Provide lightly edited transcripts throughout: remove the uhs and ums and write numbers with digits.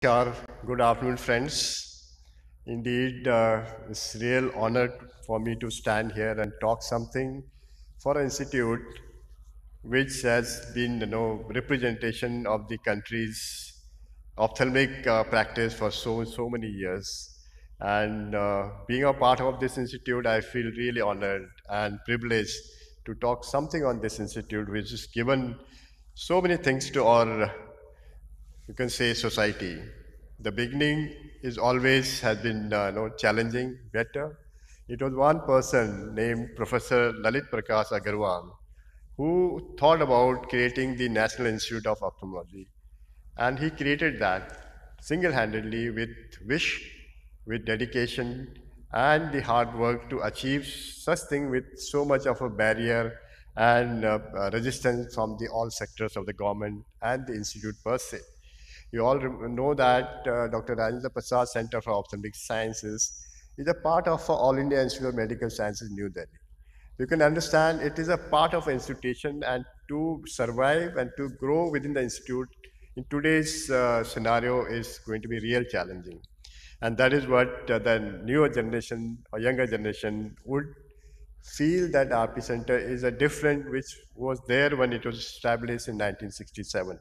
Namaskar, good afternoon, friends. Indeed, it's a real honor for me to stand here and talk something for an institute which has been, representation of the country's ophthalmic practice for so many years. And being a part of this institute, I feel really honored and privileged to talk something on this institute, which has given so many things to our, you can say, society. The beginning is always has been challenging, better. It was one person named Professor Lalit Prakash Agarwal who thought about creating the National Institute of Ophthalmology. And he created that single-handedly with wish, with dedication, and the hard work to achieve such thing with so much of a barrier and resistance from the all sectors of the government and the institute per se. You all know that Dr. Rajendra Prasad Center for Ophthalmic Sciences is a part of All India Institute of Medical Sciences, New Delhi. You can understand it is a part of an institution, and to survive and to grow within the institute in today's scenario is going to be real challenging. And that is what the newer generation or younger generation would feel, that RP Center is a different which was there when it was established in 1967.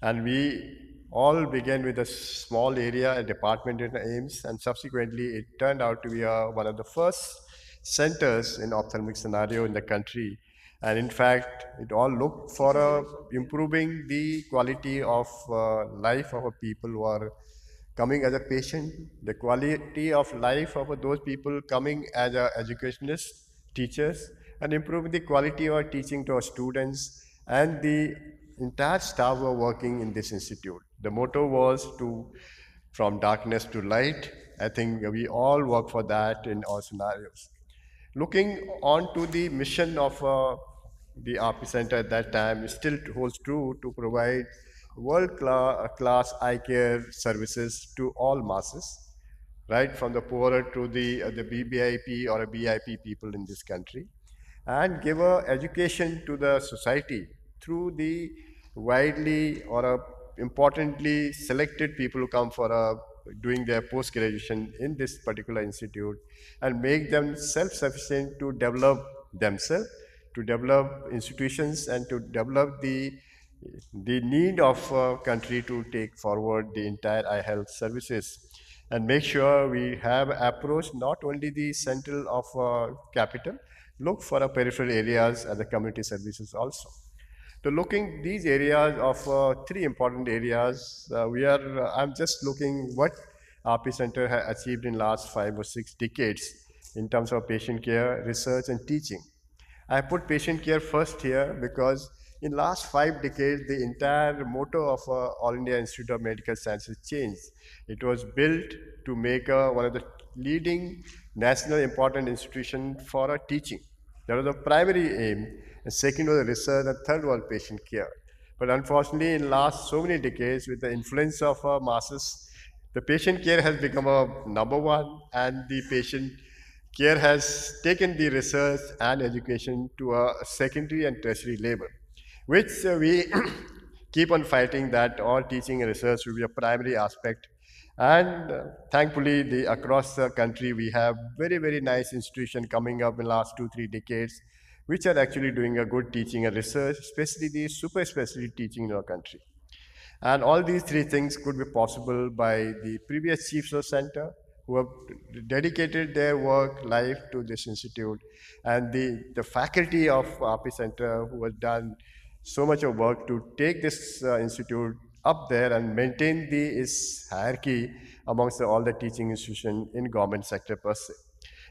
And we all began with a small area, a department in AIIMS, and subsequently it turned out to be one of the first centers in ophthalmic scenario in the country. And in fact, it all looked for improving the quality of life of people who are coming as a patient, the quality of life of those people coming as educationists, teachers, and improving the quality of teaching to our students and the entire staff were working in this institute. The motto was to from darkness to light. I think we all work for that in all scenarios. Looking on to the mission of the RP Center at that time, it still holds true to provide world-class eye care services to all masses, right from the poorer to the BBIP or a BIP people in this country, and give education to the society through the widely or importantly selected people who come for doing their post-graduation in this particular institute, and make them self-sufficient to develop themselves, to develop institutions, and to develop the need of country to take forward the entire eye health services, and make sure we have approached not only the central of capital, look for peripheral areas and the community services also. So looking these areas of three important areas, I'm just looking what RP Center has achieved in last 5 or 6 decades in terms of patient care, research, and teaching. I put patient care first here because in last 5 decades, the entire motto of All India Institute of Medical Sciences changed. It was built to make one of the leading national important institution for teaching. That was the primary aim, and second was research, and third was patient care. But unfortunately, in last so many decades, with the influence of masses, the patient care has become a number one, and the patient care has taken the research and education to a secondary and tertiary level, which we keep on fighting that all teaching and research will be a primary aspect. And thankfully, across the country, we have very nice institutions coming up in the last 2-3 decades, which are actually doing a good teaching and research, especially the super specialty teaching in our country. And all these three things could be possible by the previous chiefs of center who have dedicated their work life to this institute, and the faculty of RP Center who has done so much of work to take this institute up there and maintain its hierarchy amongst all the teaching institutions in government sector per se.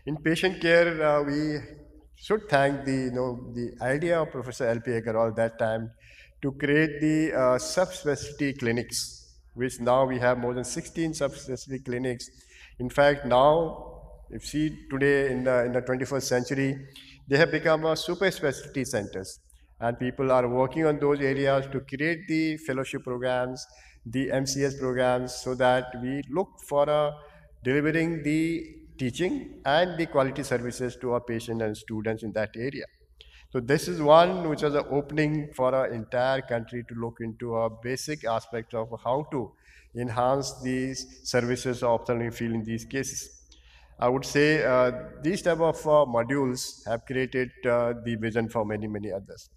In patient care, we should thank the idea of Professor L.P. Agarwal that time to create the subspecialty clinics, which now we have more than 16 subspecialty clinics. In fact, now, if you see today in the 21st century, they have become super specialty centers. And people are working on those areas to create the fellowship programs, the MCS programs, so that we look for delivering the teaching and the quality services to our patients and students in that area. So this is one which is an opening for our entire country to look into a basic aspect of how to enhance these services of ophthalmic field in these cases. I would say these type of modules have created the vision for many, many others.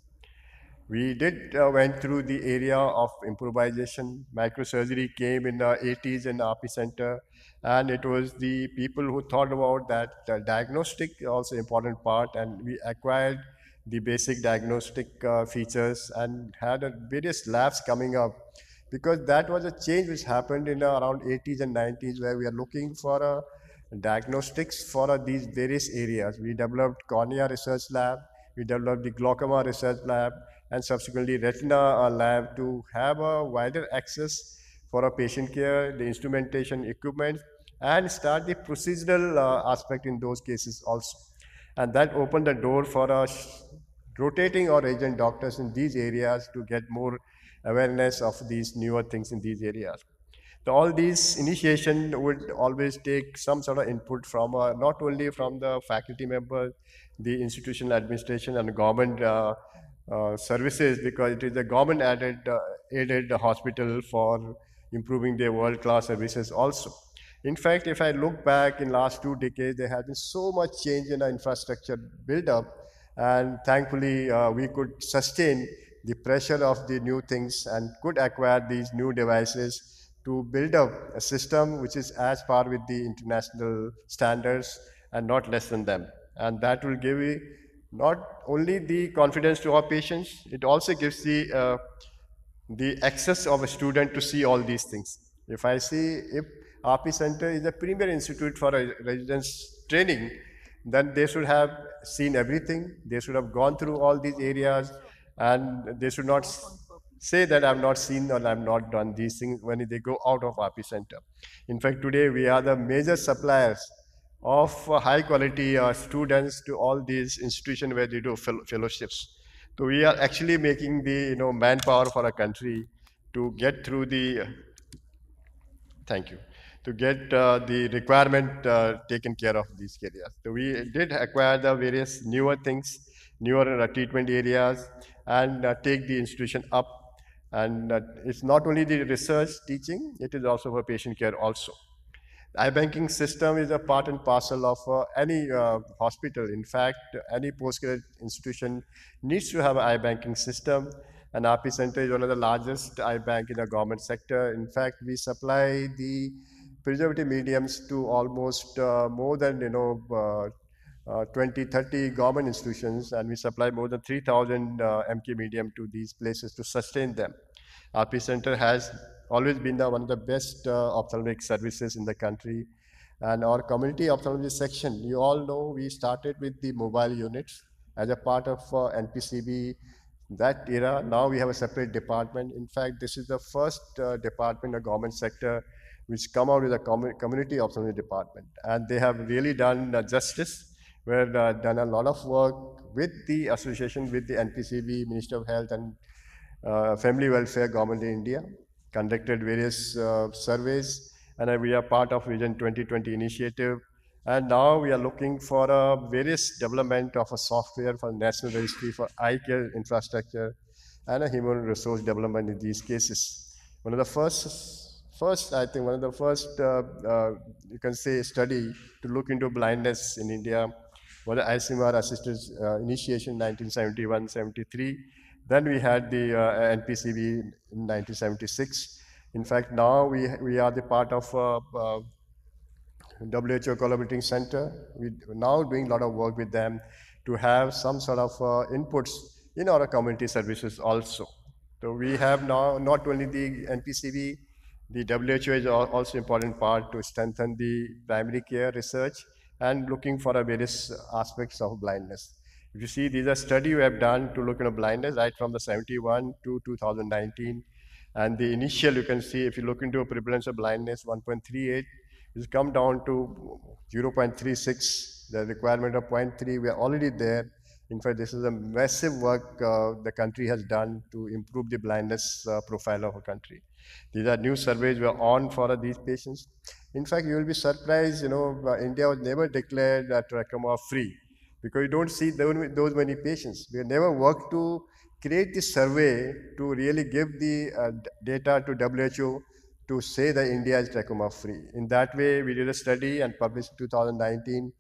We did went through the area of improvisation. Microsurgery came in the 80s in RP Center, and it was the people who thought about that diagnostic also important part, and we acquired the basic diagnostic features and had various labs coming up because that was a change which happened in around 80s and 90s where we are looking for diagnostics for these various areas. We developed cornea research lab, we developed the glaucoma research lab, and subsequently retina lab to have a wider access for a patient care, the instrumentation equipment, and start the procedural aspect in those cases also. And that opened the door for us rotating our agent doctors in these areas to get more awareness of these newer things in these areas. So all these initiation would always take some sort of input from not only from the faculty members, the institutional administration and government services, because it is a government aided hospital for improving their world-class services also. In fact, if I look back in last 2 decades, there has been so much change in the infrastructure build up, and thankfully we could sustain the pressure of the new things and could acquire these new devices to build up a system which is as par with the international standards and not less than them. And that will give you not only the confidence to our patients, it also gives the access of a student to see all these things. If I see if RP Center is a premier institute for a residence training, then they should have seen everything. They should have gone through all these areas, and they should not say that I've not seen or I've not done these things when they go out of RP Center. In fact, today we are the major suppliers of high quality students to all these institutions where they do fellowships. So we are actually making the manpower for a country to get through the thank you to get the requirement taken care of these areas. So we did acquire the various newer things, newer treatment areas, and take the institution up. And it's not only the research teaching; it is also for patient care also. I-banking system is a part and parcel of any hospital. In fact, any postgraduate institution needs to have an I-banking system. And RP Center is one of the largest I-bank in the government sector. In fact, we supply the preservative mediums to almost more than 20, 30 government institutions, and we supply more than 3,000 MK medium to these places to sustain them. RP Center has always been one of the best ophthalmic services in the country. And our community ophthalmology section, you all know we started with the mobile units as a part of NPCB that era. Now we have a separate department. In fact, this is the first department in the government sector which come out with a community ophthalmology department. And they have really done justice. We've done a lot of work with the association, with the NPCB, Ministry of Health and Family Welfare Government in India, conducted various surveys, and we are part of Vision 2020 initiative. And now we are looking for various development of a software for national registry for eye care infrastructure and a human resource development in these cases. One of the first I think one of the first you can say study to look into blindness in India was the ICMR assisted initiation 1971-73. Then we had the NPCB in 1976. In fact, now we are the part of WHO Collaborating Center. We're now doing a lot of work with them to have some sort of inputs in our community services also. So we have now not only the NPCB, the WHO is also important part to strengthen the primary care research and looking for various aspects of blindness. If you see, these are study we have done to look at blindness right from the 71 to 2019. And the initial, you can see, if you look into a prevalence of blindness, 1.38, it's come down to 0.36, the requirement of 0.3, we are already there. In fact, this is a massive work the country has done to improve the blindness profile of a country. These are new surveys we are on for these patients. In fact, you will be surprised, India was never declared trachoma free because you don't see those many patients. We have never worked to create this survey to really give the data to WHO to say that India is trachoma free. In that way, we did a study and published in 2019,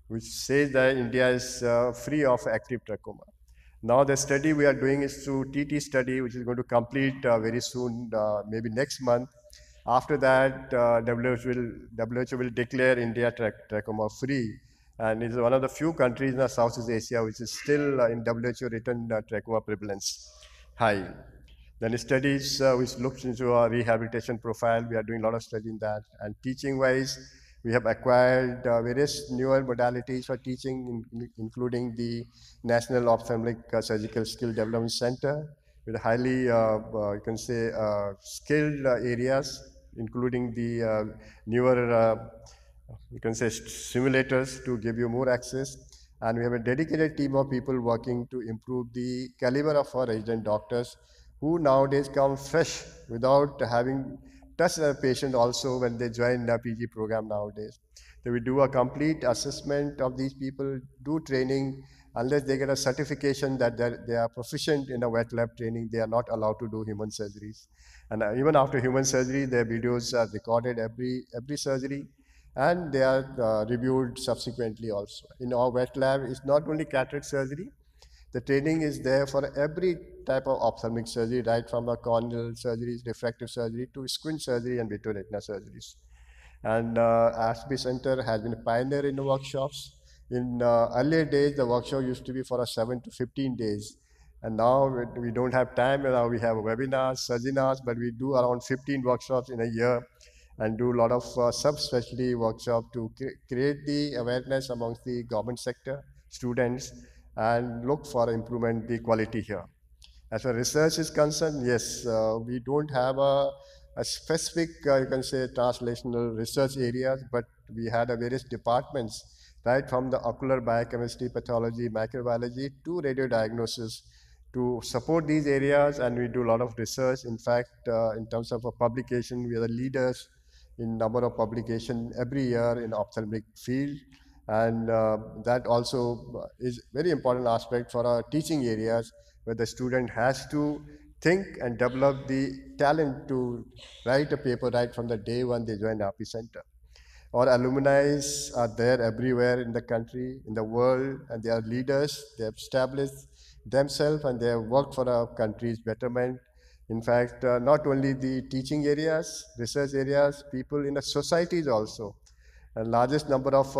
which says that India is free of active trachoma. Now the study we are doing is through TT study, which is going to complete very soon, maybe next month. After that, WHO will declare India trachoma free, and it is one of the few countries in Southeast Asia which is still in WHO written trachoma prevalence high. Then studies which looks into our rehabilitation profile. We are doing a lot of study in that. And teaching wise, we have acquired various newer modalities for teaching, including the National Ophthalmic Surgical Skill Development Center with highly, you can say, skilled areas, including the newer, you can say, simulators to give you more access. And we have a dedicated team of people working to improve the caliber of our resident doctors who nowadays come fresh without having touched a patient also when they join the PG program nowadays. So we do a complete assessment of these people, do training. Unless they get a certification that they are proficient in a wet lab training, they are not allowed to do human surgeries. And even after human surgery, their videos are recorded every surgery, and they are reviewed subsequently also. In our wet lab, it's not only cataract surgery, the training is there for every type of ophthalmic surgery, right from the corneal surgeries, refractive surgery to squint surgery and vitreoretina surgeries. And RPC Center has been a pioneer in the workshops. In earlier days, the workshop used to be for 7 to 15 days. And now we don't have time. Now we have webinars, seminars, but we do around 15 workshops in a year and do a lot of sub-specialty workshops to create the awareness amongst the government sector, students, and look for improvement the quality here. As far as research is concerned, yes, we don't have a specific, you can say, translational research areas, but we had various departments, right from the ocular biochemistry, pathology, microbiology to radiodiagnosis to support these areas, and we do a lot of research. In fact, in terms of a publication, we are the leaders in number of publication every year in ophthalmic field. And that also is very important aspect for our teaching areas where the student has to think and develop the talent to write a paper right from the day when they join RP Center. Our alumni are there everywhere in the country, in the world, and they are leaders. They have established themselves and they have worked for our country's betterment. In fact, not only the teaching areas, research areas, people in the societies also. And largest number of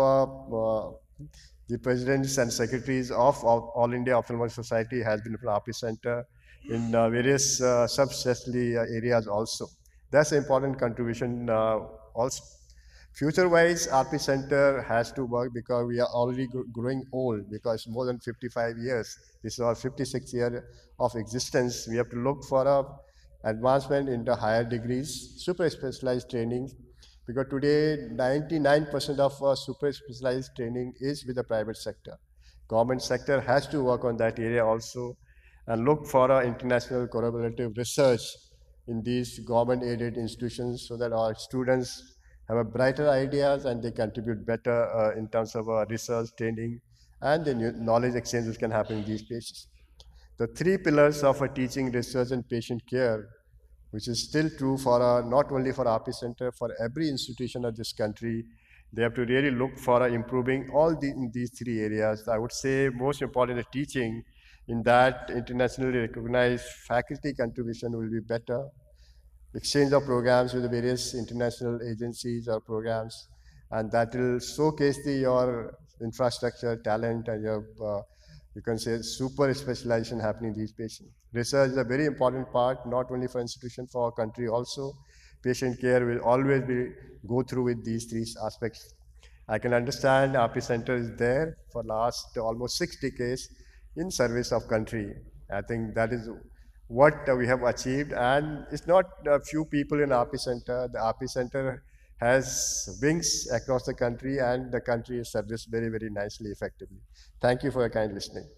the presidents and secretaries of All India Ophthalmology Society has been from RP Center in various sub-specialty areas also. That's an important contribution also. Future-wise, RP Center has to work because we are already growing old because more than 55 years. This is our 56th year of existence. We have to look for a advancement into higher degrees, super specialized training, because today 99% of super specialized training is with the private sector. Government sector has to work on that area also and look for international collaborative research in these government-aided institutions so that our students have a brighter ideas and they contribute better in terms of research, training, and the knowledge exchanges can happen in these places. The three pillars of a teaching, research, and patient care, which is still true for not only for RP Center, for every institution of this country, they have to really look for improving all in these three areas. I would say most important is teaching. In that, internationally recognized faculty contribution will be better. Exchange of programs with the various international agencies or programs, and that will showcase your infrastructure, talent, and your, you can say, super specialization happening in these patients. Research is a very important part, not only for institution, for our country also. Patient care will always go through with these three aspects. I can understand RP Center is there for last almost 6 decades in service of country. I think that is what we have achieved, and it's not a few people in RP Center. The RP Center has wings across the country, and the country is serviced very, very nicely, effectively. Thank you for your kind listening.